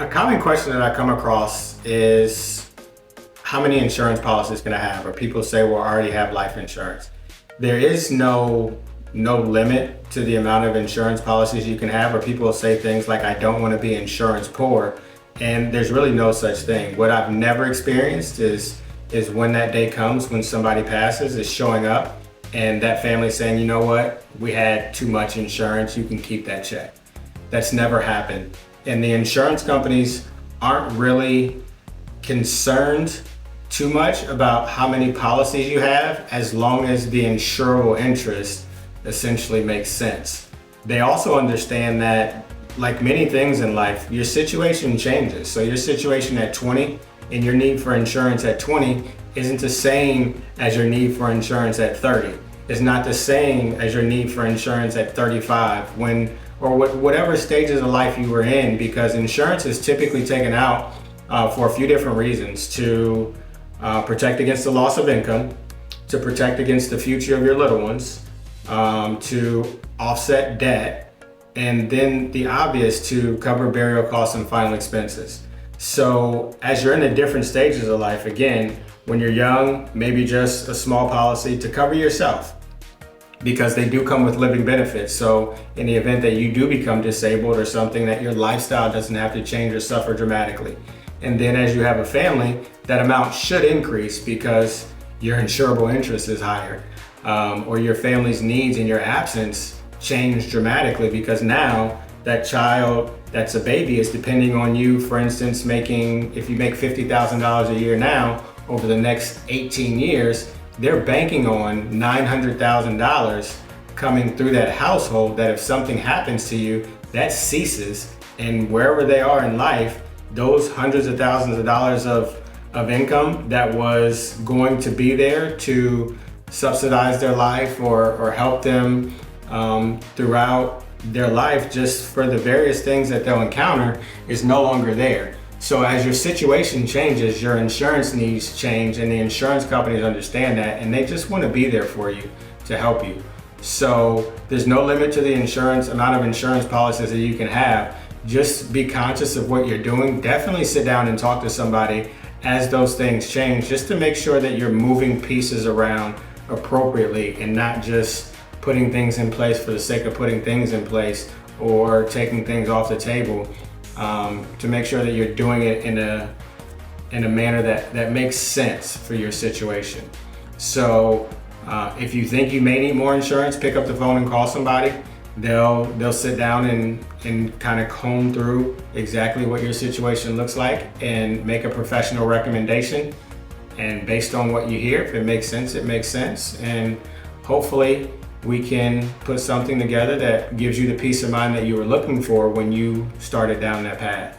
A common question that I come across is how many insurance policies can I have? Or people say, well, I already have life insurance. There is no limit to the amount of insurance policies you can have, or people say things like, I don't want to be insurance poor. And there's really no such thing. What I've never experienced is when that day comes when somebody passes, is showing up and that family saying, you know what, we had too much insurance, you can keep that check. That's never happened. And the insurance companies aren't really concerned too much about how many policies you have, as long as the insurable interest essentially makes sense. They also understand that, like many things in life, your situation changes. So your situation at 20 and your need for insurance at 20 isn't the same as your need for insurance at 30. It's not the same as your need for insurance at 35, whatever stages of life you were in, because insurance is typically taken out for a few different reasons: to protect against the loss of income, to protect against the future of your little ones, to offset debt, and then the obvious, to cover burial costs and final expenses. So as you're in the different stages of life, again, when you're young, maybe just a small policy to cover yourself, because they do come with living benefits. So in the event that you do become disabled or something, that your lifestyle doesn't have to change or suffer dramatically. And then as you have a family, that amount should increase because your insurable interest is higher, or your family's needs in your absence change dramatically, because now that child that's a baby is depending on you. For instance, if you make $50,000 a year now, over the next 18 years, they're banking on $900,000 coming through that household, that if something happens to you, that ceases. And wherever they are in life, those hundreds of thousands of dollars of income that was going to be there to subsidize their life or help them throughout their life, just for the various things that they'll encounter, is no longer there. So as your situation changes, your insurance needs change, and the insurance companies understand that, and they just want to be there for you to help you. So there's no limit to the amount of insurance policies that you can have. Just be conscious of what you're doing. Definitely sit down and talk to somebody as those things change, just to make sure that you're moving pieces around appropriately and not just putting things in place for the sake of putting things in place, or taking things off the table. To make sure that you're doing it in a manner that makes sense for your situation. So if you think you may need more insurance, pick up the phone and call somebody. They'll sit down and kind of comb through exactly what your situation looks like and make a professional recommendation. And based on what you hear, if it makes sense, it makes sense. And hopefully we can put something together that gives you the peace of mind that you were looking for when you started down that path.